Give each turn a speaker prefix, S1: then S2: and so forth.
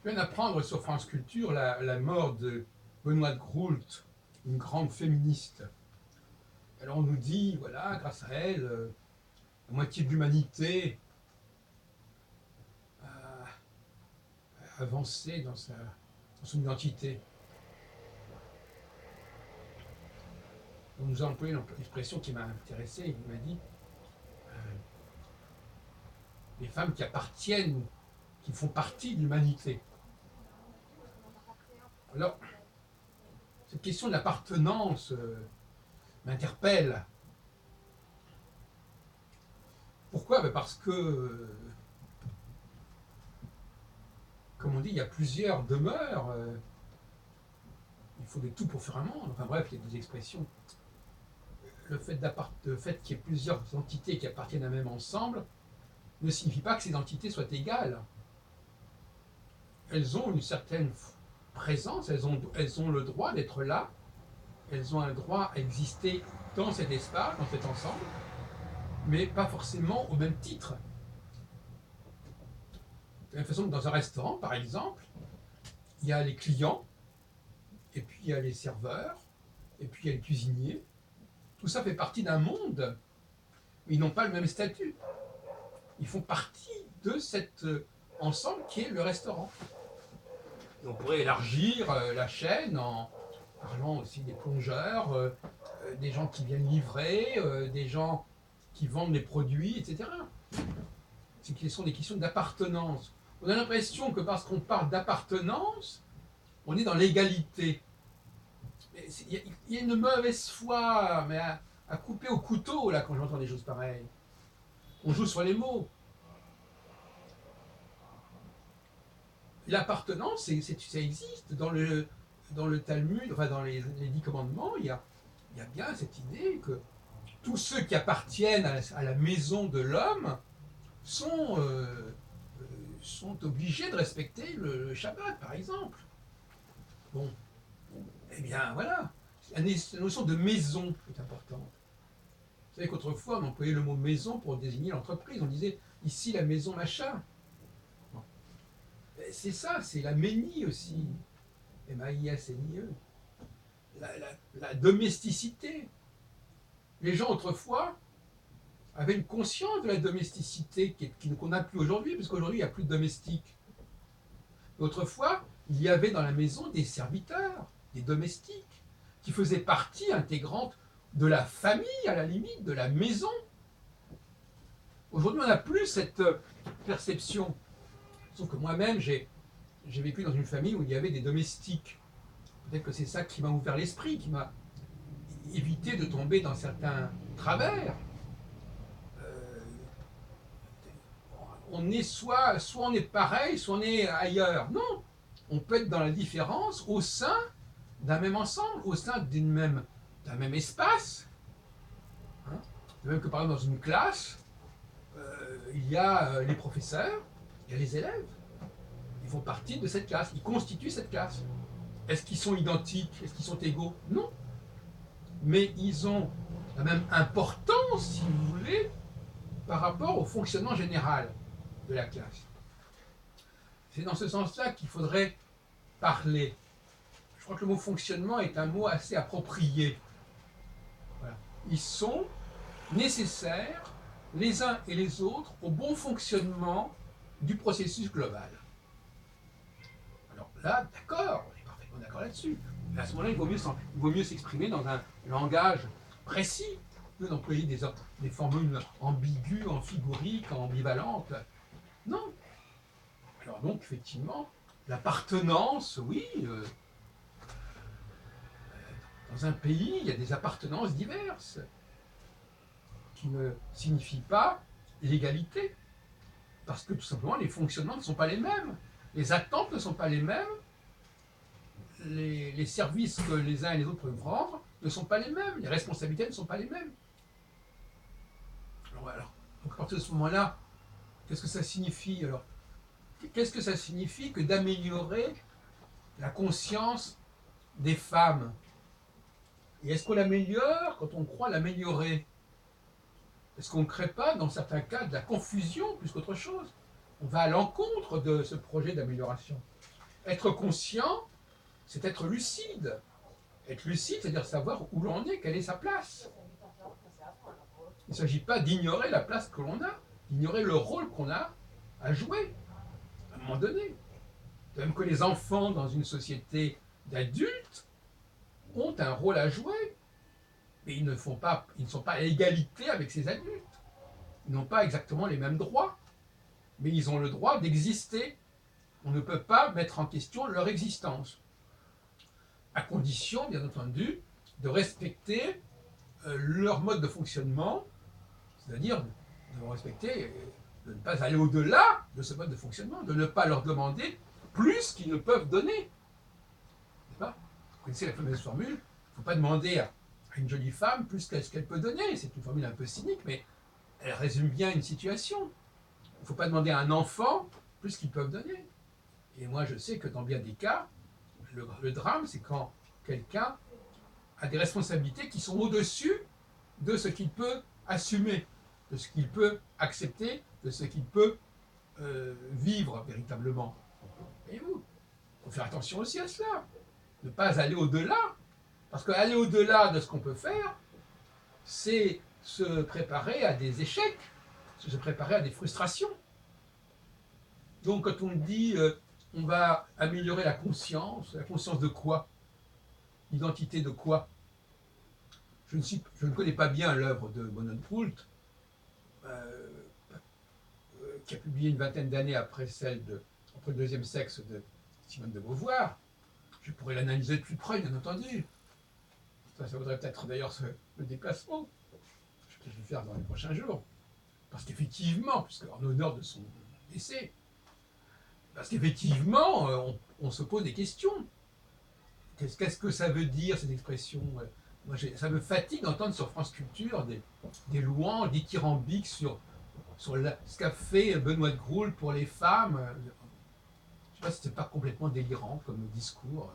S1: Je viens d'apprendre sur France Culture la mort de Benoît de Groult, une grande féministe. Alors on nous dit, voilà, grâce à elle, la moitié de l'humanité a avancé dans son identité. On nous a employé l'expression qui m'a intéressé. Il m'a dit les femmes qui appartiennent, qui font partie de l'humanité. Alors, cette question de l'appartenance m'interpelle. Pourquoi? Parce que, comme on dit, il y a plusieurs demeures. Il faut de tout pour faire un monde. Enfin bref, il y a des expressions. Le fait qu'il y ait plusieurs entités qui appartiennent à un même ensemble ne signifie pas que ces entités soient égales. Elles ont une certaine présence, elles ont le droit d'être là, elles ont un droit à exister dans cet espace, dans cet ensemble, mais pas forcément au même titre. De la même façon que dans un restaurant, par exemple, il y a les clients, et puis il y a les serveurs, et puis il y a les cuisiniers. Tout ça fait partie d'un monde, mais ils n'ont pas le même statut. Ils font partie de cet ensemble qui est le restaurant. Et on pourrait élargir la chaîne en parlant aussi des plongeurs, des gens qui viennent livrer, des gens qui vendent les produits, etc. Ce sont des questions d'appartenance. On a l'impression que parce qu'on parle d'appartenance, on est dans l'égalité. Il y a une mauvaise foi, mais à couper au couteau là quand j'entends des choses pareilles. On joue sur les mots. L'appartenance, ça existe dans le Talmud, enfin dans les 10 commandements, il y a bien cette idée que tous ceux qui appartiennent à la maison de l'homme sont obligés de respecter le Shabbat, par exemple. Bon, eh bien voilà, la notion de maison est importante. Vous savez qu'autrefois, on employait le mot maison pour désigner l'entreprise. On disait ici la maison machin. Bon. C'est ça, c'est la ménie aussi. M-A-I-S-N-I-E. La domesticité. Les gens autrefois avaient une conscience de la domesticité qu'on n'a plus aujourd'hui, puisqu'aujourd'hui il n'y a plus de domestiques. Autrefois, il y avait dans la maison des serviteurs, des domestiques, qui faisaient partie intégrante de la famille, à la limite, de la maison. Aujourd'hui, on n'a plus cette perception. Sauf que moi-même, j'ai vécu dans une famille où il y avait des domestiques. Peut-être que c'est ça qui m'a ouvert l'esprit, qui m'a évité de tomber dans certains travers. On est soit on est pareil, soit on est ailleurs. Non, on peut être dans la différence au sein d'un même ensemble, au sein d'un même espace. Hein. De même que par exemple dans une classe, il y a les professeurs, il y a les élèves. Ils font partie de cette classe, ils constituent cette classe. Est-ce qu'ils sont identiques? Est-ce qu'ils sont égaux? Non. Mais ils ont la même importance, si vous voulez, par rapport au fonctionnement général de la classe. C'est dans ce sens-là qu'il faudrait parler. Je crois que le mot fonctionnement est un mot assez approprié. Voilà. Ils sont nécessaires, les uns et les autres, au bon fonctionnement du processus global. Alors là, d'accord, on est parfaitement d'accord là-dessus. Mais à ce moment-là, il vaut mieux s'exprimer dans un langage précis que d'employer des formules ambiguës, amphigoriques, ambivalentes. Non. Alors donc, effectivement, l'appartenance, oui, dans un pays, il y a des appartenances diverses qui ne signifient pas l'égalité. Parce que tout simplement, les fonctionnements ne sont pas les mêmes. Les attentes ne sont pas les mêmes. Les services que les uns et les autres peuvent rendre ne sont pas les mêmes. Les responsabilités ne sont pas les mêmes. Alors, donc à partir de ce moment-là, qu'est-ce que ça signifie alors? Qu'est-ce que ça signifie que d'améliorer la conscience des femmes? Et est-ce qu'on l'améliore quand on croit l'améliorer? Est-ce qu'on ne crée pas, dans certains cas, de la confusion plus qu'autre chose? On va à l'encontre de ce projet d'amélioration. Être conscient, c'est être lucide. Être lucide, c'est-à-dire savoir où l'on est, quelle est sa place. Il ne s'agit pas d'ignorer la place que l'on a, d'ignorer le rôle qu'on a à jouer à un moment donné. De même que les enfants dans une société d'adultes ont un rôle à jouer, mais ils ne sont pas à égalité avec ces adultes. Ils n'ont pas exactement les mêmes droits, mais ils ont le droit d'exister. On ne peut pas mettre en question leur existence, à condition, bien entendu, de respecter leur mode de fonctionnement, c'est-à-dire de respecter, de ne pas aller au-delà de ce mode de fonctionnement, de ne pas leur demander plus qu'ils ne peuvent donner. Pas Vous connaissez la fameuse formule, il ne faut pas demander à une jolie femme plus qu'à ce qu'elle peut donner. C'est une formule un peu cynique, mais elle résume bien une situation. Il ne faut pas demander à un enfant plus qu'ils peuvent donner. Et moi, je sais que dans bien des cas, le drame, c'est quand quelqu'un a des responsabilités qui sont au-dessus de ce qu'il peut assumer, de ce qu'il peut accepter, de ce qu'il peut vivre véritablement. Voyez-vous, il faut faire attention aussi à cela. Ne pas aller au-delà. Parce qu'aller au-delà de ce qu'on peut faire, c'est se préparer à des échecs, se préparer à des frustrations. Donc quand on dit on va améliorer la conscience de quoi? L'identité de quoi? Je ne connais pas bien l'œuvre de Bonhomme-Proult, qui a publié une vingtaine d'années après après le deuxième sexe de Simone de Beauvoir. Je pourrais l'analyser de plus près, bien entendu. Ça vaudrait peut-être d'ailleurs le déplacement. Je vais le faire dans les prochains jours. Parce qu'effectivement, puisque en honneur de son décès, parce qu'effectivement, on se pose des questions. Qu'est-ce que ça veut dire, cette expression? Moi, ça me fatigue d'entendre sur France Culture des louanges dithyrambiques sur ce qu'a fait Benoît de Groult pour les femmes. Je ne sais pas si c'est pas complètement délirant comme discours.